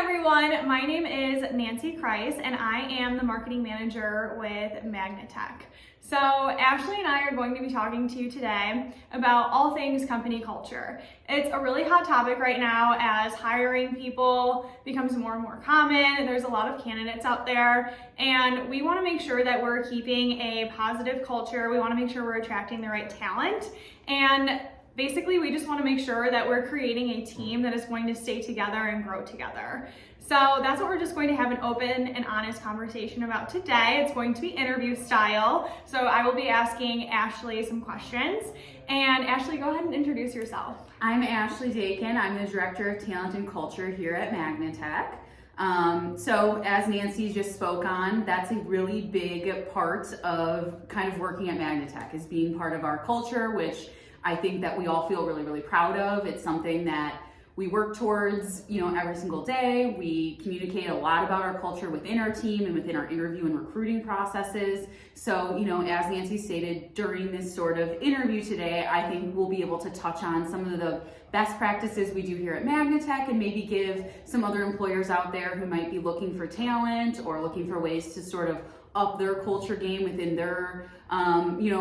everyone, my name is Nancy Kreis and I am the marketing manager with Magnitech. So Ashlee and I are going to be talking to you today about all things company culture. It's a really hot topic right now as hiring people becomes more and more common. There's a lot of candidates out there and we want to make sure that we're keeping a positive culture. We want to make sure we're attracting the right talent, and basically, we just want to make sure that we're creating a team that is going to stay together and grow together. So that's what we're just going to have an open and honest conversation about today. It's going to be interview style. So I will be asking Ashlee some questions. And Ashlee, go ahead and introduce yourself. I'm Ashlee Dakan. I'm the Director of Talent and Culture here at Magnitech. So as Nancy just spoke on, that's a really big part of kind of working at Magnitech, is being part of our culture, which I think that we all feel really, really proud of. It's something that we work towards, every single day. We communicate a lot about our culture within our team and within our interview and recruiting processes. So, as Nancy stated during this sort of interview today, I think we'll be able to touch on some of the best practices we do here at Magnitech and maybe give some other employers out there who might be looking for talent or looking for ways to sort of up their culture game within their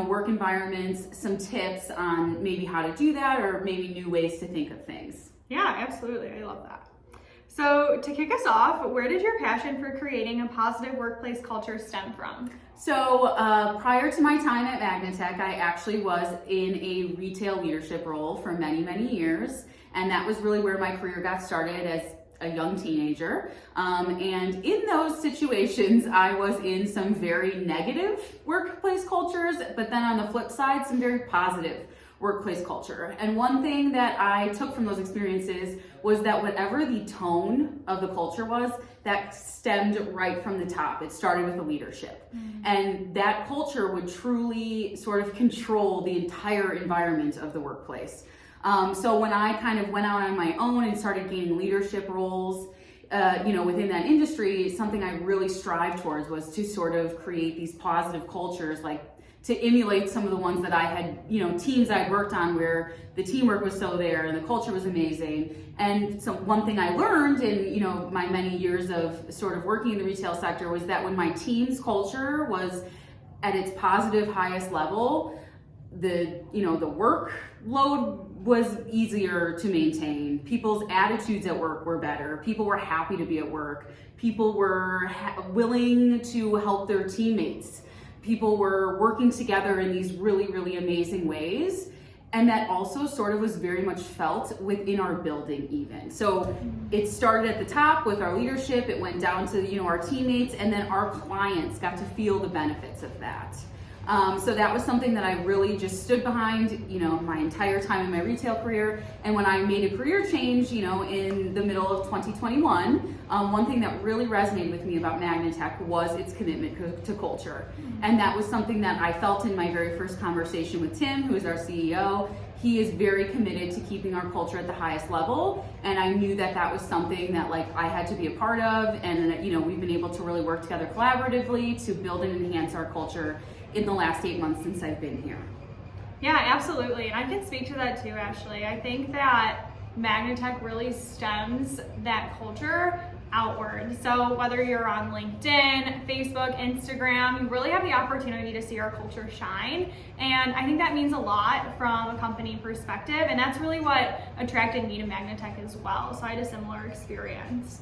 work environments, some tips on maybe how to do that or maybe new ways to think of things. Yeah, absolutely. I love that. So to kick us off, where did your passion for creating a positive workplace culture stem from? So prior to my time at Magnitech, I actually was in a retail leadership role for many, many years. And that was really where my career got started as a young teenager. And in those situations, I was in some very negative workplace cultures, but then on the flip side, some very positive workplace culture. And one thing that I took from those experiences was that whatever the tone of the culture was, that stemmed right from the top. It started with the leadership. Mm-hmm. And that culture would truly sort of control the entire environment of the workplace. So when I kind of went out on my own and started gaining leadership roles, within that industry, something I really strived towards was to sort of create these positive cultures, like to emulate some of the ones that I had, teams I'd worked on where the teamwork was so there and the culture was amazing. And so one thing I learned in, my many years of sort of working in the retail sector was that when my team's culture was at its positive highest level, the workload was easier to maintain. People's attitudes at work were better. People were happy to be at work. People were willing to help their teammates. People were working together in these really, really amazing ways. And that also sort of was very much felt within our building even. So it started at the top with our leadership, it went down to, our teammates, and then our clients got to feel the benefits of that. So that was something that I really just stood behind, my entire time in my retail career. And when I made a career change, in the middle of 2021, one thing that really resonated with me about Magnitech was its commitment to culture. And that was something that I felt in my very first conversation with Tim, who is our CEO. He is very committed to keeping our culture at the highest level. And I knew that that was something that I had to be a part of. And that, we've been able to really work together collaboratively to build and enhance our culture in the last 8 months since I've been here. Yeah, absolutely. And I can speak to that too, Ashlee. I think that Magnitech really stems that culture outward. So whether you're on LinkedIn, Facebook, Instagram, you really have the opportunity to see our culture shine. And I think that means a lot from a company perspective. And that's really what attracted me to Magnitech as well. So I had a similar experience.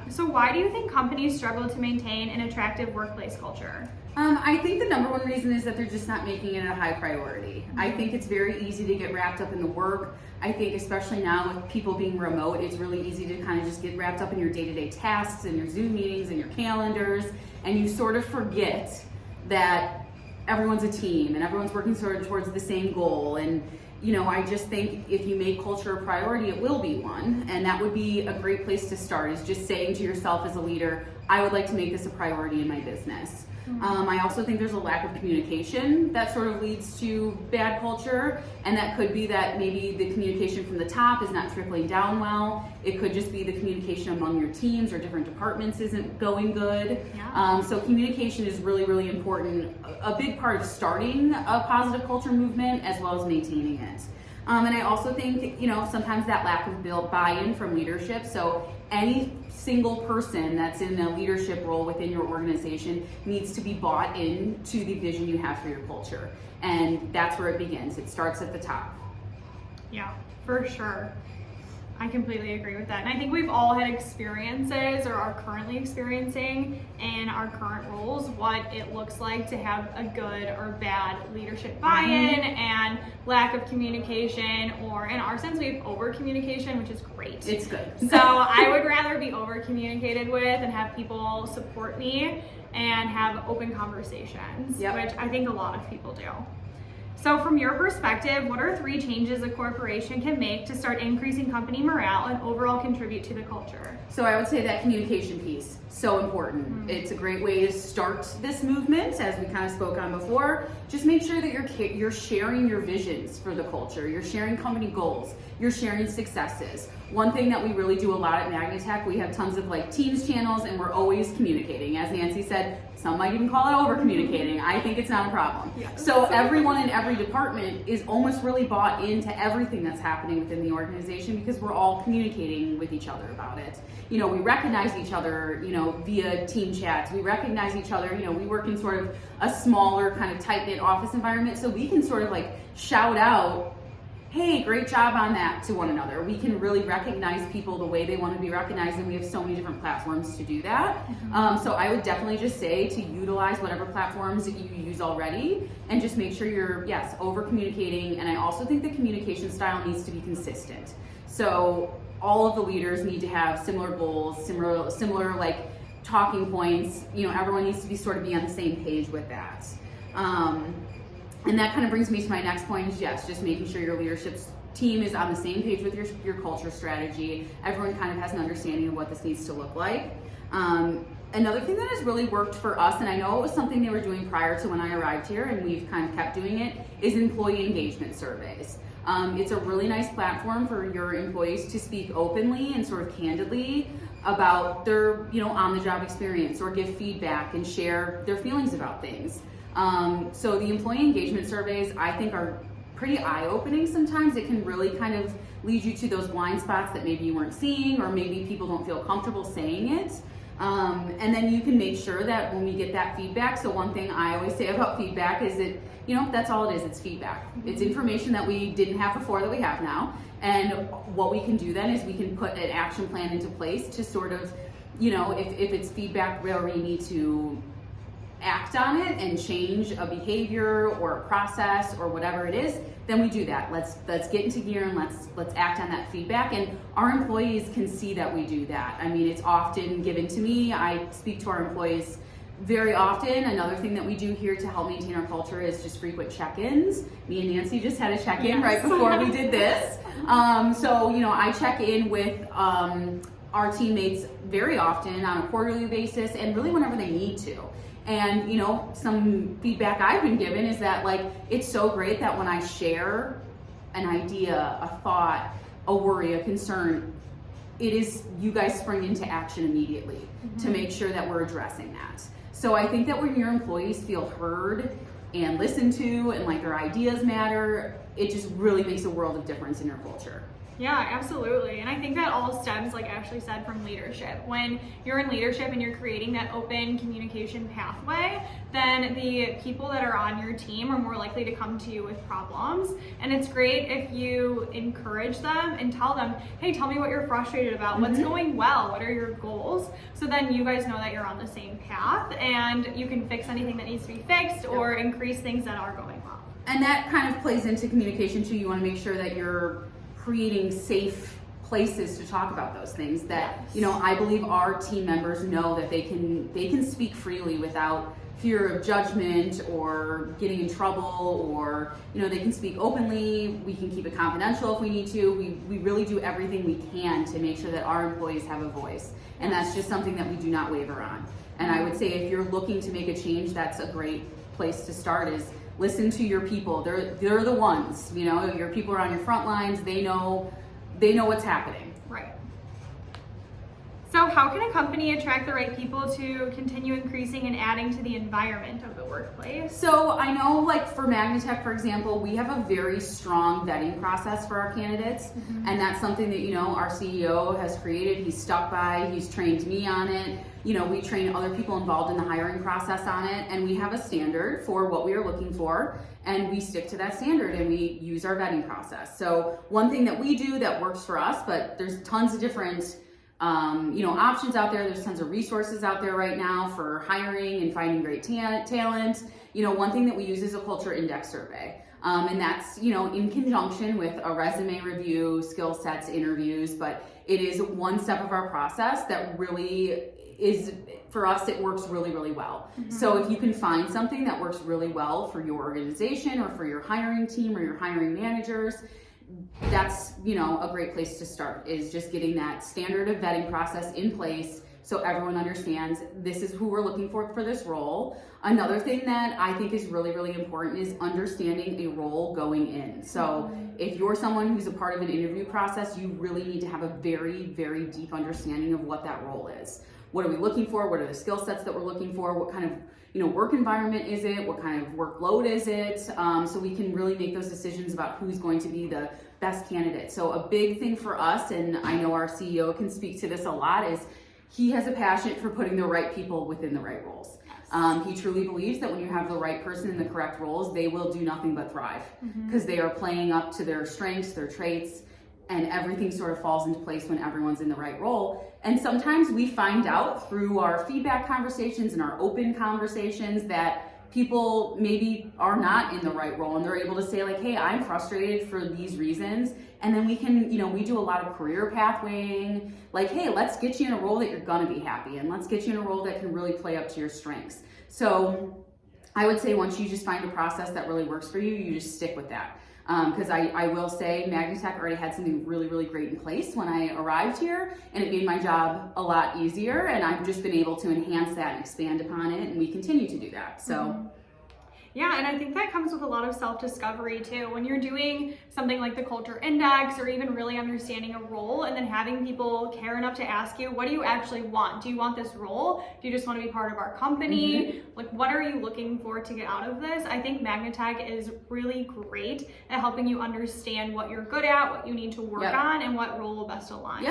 So why do you think companies struggle to maintain an attractive workplace culture? I think the number one reason is that they're just not making it a high priority. I think it's very easy to get wrapped up in the work. I think especially now with people being remote, it's really easy to kind of just get wrapped up in your day-to-day tasks and your Zoom meetings and your calendars, and you sort of forget that everyone's a team and everyone's working sort of towards the same goal. And I just think if you make culture a priority, it will be one. And that would be a great place to start, is just saying to yourself as a leader, I would like to make this a priority in my business. I also think there's a lack of communication that sort of leads to bad culture, and that could be that maybe the communication from the top is not trickling down well. It could just be the communication among your teams or different departments isn't going good. Yeah. So communication is really, really important. A big part of starting a positive culture movement as well as maintaining it. And I also think, sometimes that lack of built buy-in from leadership. So any single person that's in a leadership role within your organization needs to be bought into the vision you have for your culture. And that's where it begins. It starts at the top. Yeah, for sure. I completely agree with that. And I think we've all had experiences or are currently experiencing in our current roles what it looks like to have a good or bad leadership buy-in and lack of communication, or in our sense, we have over-communication, which is great. It's good. So I would rather be over-communicated with and have people support me and have open conversations, which I think a lot of people do. So from your perspective, what are 3 changes a corporation can make to start increasing company morale and overall contribute to the culture? So I would say that communication piece, so important. It's a great way to start this movement, as we kind of spoke on before. Just make sure that you're sharing your visions for the culture. You're sharing company goals. You're sharing successes. One thing that we really do a lot at Magnitech, we have tons of like Teams channels, and we're always communicating. As Nancy said, some might even call it over communicating. I think it's not a problem. Yes. So everyone in every department is almost really bought into everything that's happening within the organization, because we're all communicating with each other about it. You know, we recognize each other, you know, via team chats. We recognize each other, you know, we work in sort of a smaller kind of tight-knit office environment, so we can sort of like shout out, hey, great job on that, to one another. We can really recognize people the way they want to be recognized, and we have so many different platforms to do that. So I would definitely just say to utilize whatever platforms that you use already, and just make sure you're, yes, over communicating. And I also think the communication style needs to be consistent. So all of the leaders need to have similar goals, similar like talking points. You know, everyone needs to be sort of be on the same page with that. And that kind of brings me to my next point is, yes, just making sure your leadership team is on the same page with your culture strategy. Everyone kind of has an understanding of what this needs to look like. Another thing that has really worked for us, and I know it was something they were doing prior to when I arrived here, and we've kind of kept doing it, is employee engagement surveys. It's a really nice platform for your employees to speak openly and sort of candidly about their, you know, on-the-job experience, or give feedback and share their feelings about things. So the employee engagement surveys, I think, are pretty eye-opening sometimes. It can really kind of lead you to those blind spots that maybe you weren't seeing, or maybe people don't feel comfortable saying it. And then you can make sure that when we get that feedback, so one thing I always say about feedback is that, you know, that's all it is, it's feedback. It's information that we didn't have before that we have now. And what we can do then is we can put an action plan into place to sort of, you know, if it's feedback where we need to act on it and change a behavior or a process or whatever it is, then we do that. Let's get into gear and let's act on that feedback, and our employees can see that we do that. I mean, it's often given to me. I speak to our employees very often. Another thing that we do here to help maintain our culture is just frequent check-ins. Me and Nancy just had a check-in right before we did this. So, you know, I check in with our teammates very often on a quarterly basis, and really whenever they need to. And, you know, some feedback I've been given is that, like, it's so great that when I share an idea, a thought, a worry, a concern, it is you guys spring into action immediately to make sure that we're addressing that. So I think that when your employees feel heard and listened to, and like their ideas matter, it just really makes a world of difference in your culture. Yeah, absolutely. And I think that all stems, like Ashlee said, from leadership. When you're in leadership and you're creating that open communication pathway, then the people that are on your team are more likely to come to you with problems. And it's great if you encourage them and tell them, hey, tell me what you're frustrated about, what's going well, what are your goals? So then you guys know that you're on the same path, and you can fix anything that needs to be fixed or increase things that are going well. And that kind of plays into communication too. You want to make sure that you're creating safe places to talk about those things, that, you know, I believe our team members know that they can speak freely without fear of judgment or getting in trouble, or, you know, they can speak openly. We can keep it confidential if we need to. We really do everything we can to make sure that our employees have a voice, and that's just something that we do not waver on. And I would say if you're looking to make a change, that's a great place to start, is listen to your people. They're the ones, you know, your people are on your front lines. They know what's happening. Right. So how can a company attract the right people to continue increasing and adding to the environment of the workplace? So I know, like for Magnitech, for example, we have a very strong vetting process for our candidates, and that's something that, you know, our CEO has created. He's stuck by, he's trained me on it. You know, we train other people involved in the hiring process on it, and we have a standard for what we are looking for, and we stick to that standard and we use our vetting process. So one thing that we do that works for us, but there's tons of different you know, options out there. There's tons of resources out there right now for hiring and finding great talent. You know, one thing that we use is a culture index survey. And that's, you know, in conjunction with a resume review, skill sets, interviews, but it is one step of our process that really is, for us, it works really, really well. So if you can find something that works really well for your organization or for your hiring team or your hiring managers, that's, you know, a great place to start, is just getting that standard of vetting process in place so everyone understands this is who we're looking for this role. Another thing that I think is really, really important is understanding a role going in. So if you're someone who's a part of an interview process, you really need to have a very, very deep understanding of what that role is. What are we looking for? What are the skill sets that we're looking for? What kind of, you know, work environment is it? What kind of workload is it? So we can really make those decisions about who's going to be the best candidate. So a big thing for us, and I know our CEO can speak to this a lot, is he has a passion for putting the right people within the right roles. He truly believes that when you have the right person in the correct roles, they will do nothing but thrive, because they are playing up to their strengths, their traits, and everything sort of falls into place when everyone's in the right role. And sometimes we find out through our feedback conversations and our open conversations that people maybe are not in the right role, and they're able to say like, hey, I'm frustrated for these reasons. And then we can, you know, we do a lot of career pathwaying, like, hey, let's get you in a role that you're gonna be happy, and let's get you in a role that can really play up to your strengths. So I would say once you just find a process that really works for you, you just stick with that. Because I will say Magnitech already had something really, really great in place when I arrived here, and it made my job a lot easier, and I've just been able to enhance that and expand upon it, and we continue to do that. So. Yeah, and I think that comes with a lot of self-discovery too. When you're doing something like the culture index, or even really understanding a role, and then having people care enough to ask you, what do you actually want? Do you want this role? Do you just want to be part of our company? Like, what are you looking for to get out of this? I think Magnitech is really great at helping you understand what you're good at, what you need to work on, and what role will best align.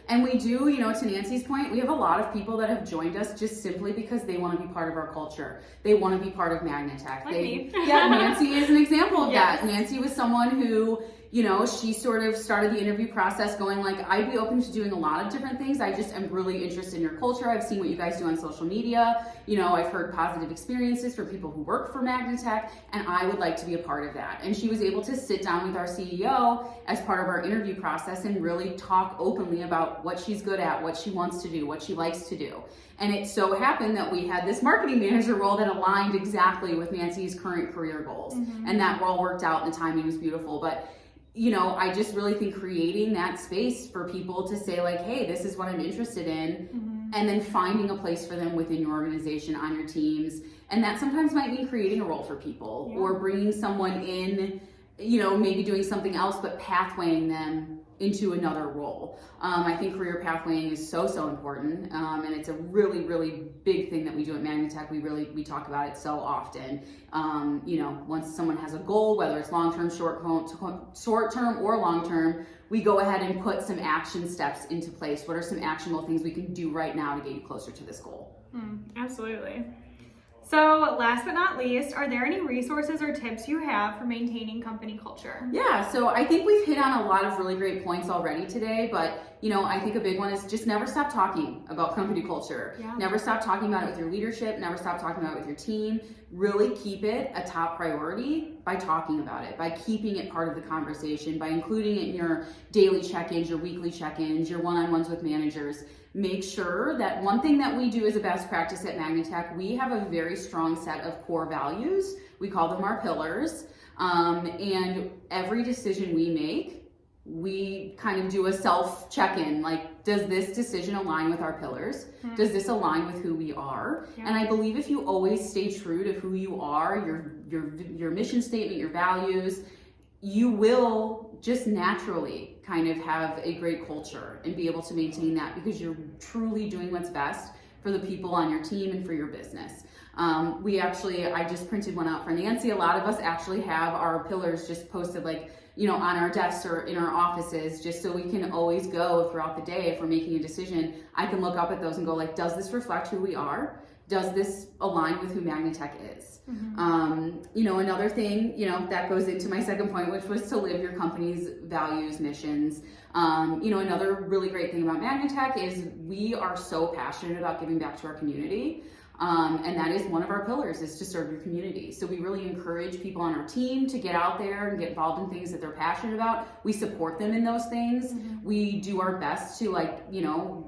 And we do, you know, to Nancy's point, we have a lot of people that have joined us just simply because they want to be part of our culture. They want to be part of Magnitech. Like me. Yeah, Nancy is an example of that. Nancy was someone who, you know, she sort of started the interview process going like, I'd be open to doing a lot of different things. I just am really interested in your culture. I've seen what you guys do on social media. You know, I've heard positive experiences for people who work for Magnitech, and I would like to be a part of that. And she was able to sit down with our CEO as part of our interview process and really talk openly about what she's good at, what she wants to do, what she likes to do. And it so happened that we had this marketing manager role that aligned exactly with Nancy's current career goals. And that role worked out and the timing was beautiful. But you know, I just really think creating that space for people to say like, hey, this is what I'm interested in, and then finding a place for them within your organization, on your teams. And that sometimes might mean creating a role for people or bringing someone in, you know, maybe doing something else, but pathwaying them into another role. I think career pathwaying is so important, and it's a really, really big thing that we do at Magnitech. We talk about it so often. You know, once someone has a goal, whether it's long-term, short-term, or long-term, we go ahead and put some action steps into place. What are some actionable things we can do right now to get you closer to this goal? Absolutely. So last but not least, are there any resources or tips you have for maintaining company culture? Yeah, so I think we've hit on a lot of really great points already today, but you know, I think a big one is just never stop talking about company culture. Never stop talking about it with your leadership, never stop talking about it with your team. Really keep it a top priority by talking about it, by keeping it part of the conversation, by including it in your daily check-ins, your weekly check-ins, your one-on-ones with managers. Make sure that one thing that we do as a best practice at Magnitech, we have a very strong set of core values. We call them our pillars. And every decision we make, we kind of do a self check-in, like, does this decision align with our pillars? Does this align with who we are? And I believe if you always stay true to who you are, your mission statement, your values, you will just naturally kind of have a great culture and be able to maintain that because you're truly doing what's best for the people on your team and for your business. I just printed one out for Nancy. A lot of us actually have our pillars just posted on our desks or in our offices, just so we can always go throughout the day. If we're making a decision, I can look up at those and go does this reflect who we are? Does this align with who Magnitech is? Another thing, that goes into my second point, which was to live your company's values, missions. Another really great thing about Magnitech is we are so passionate about giving back to our community. And that is one of our pillars, is to serve your community. So we really encourage people on our team to get out there and get involved in things that they're passionate about. We support them in those things. We do our best to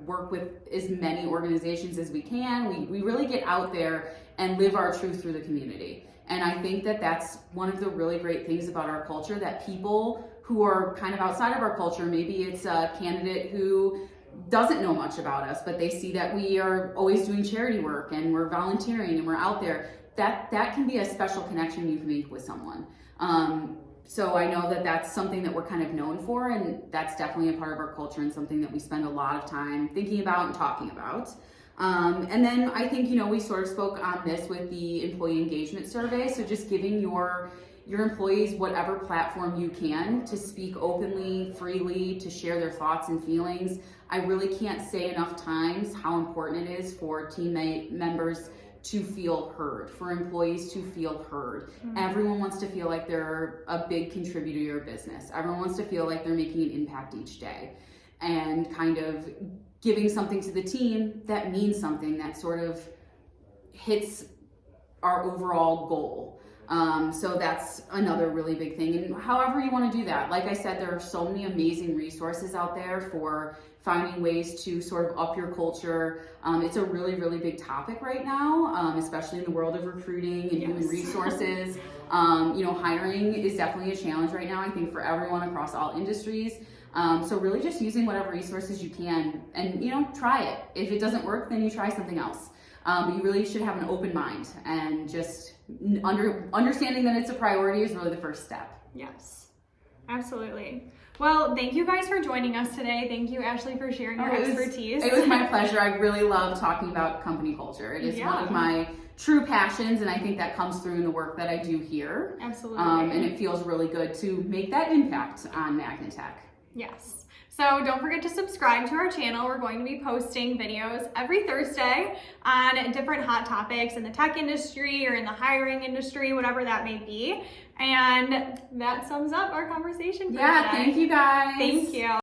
work with as many organizations as we can. We really get out there and live our truth through the community. And I think that that's one of the really great things about our culture, that people who are kind of outside of our culture, maybe it's a candidate who doesn't know much about us, but they see that we are always doing charity work and we're volunteering and we're out there, that can be a special connection you can make with someone. So I know that that's something that we're kind of known for, and that's definitely a part of our culture and something that we spend a lot of time thinking about and talking about. And then I think, we sort of spoke on this with the employee engagement survey. So just giving your employees whatever platform you can to speak openly, freely, to share their thoughts and feelings. I really can't say enough times how important it is for teammate members to feel heard, for employees to feel heard. Everyone wants to feel like they're a big contributor to your business. Everyone wants to feel like they're making an impact each day, and kind of giving something to the team that means something, that sort of hits our overall goal. So that's another really big thing. And however you want to do that, like I said, there are so many amazing resources out there for finding ways to sort of up your culture. It's a really, really big topic right now, especially in the world of recruiting and human resources. Hiring is definitely a challenge right now, I think, for everyone across all industries. So really just using whatever resources you can and, try it. If it doesn't work, then you try something else. But you really should have an open mind, and just understanding that it's a priority is really the first step. Yes, absolutely. Well, thank you guys for joining us today. Thank you, Ashlee, for sharing your expertise. It was my pleasure. I really love talking about company culture. It is one of my true passions, and I think that comes through in the work that I do here. Absolutely. And it feels really good to make that impact on Magnitech. Yes. So don't forget to subscribe to our channel. We're going to be posting videos every Thursday on different hot topics in the tech industry or in the hiring industry, whatever that may be. And that sums up our conversation for today. Thank you guys. Thank you.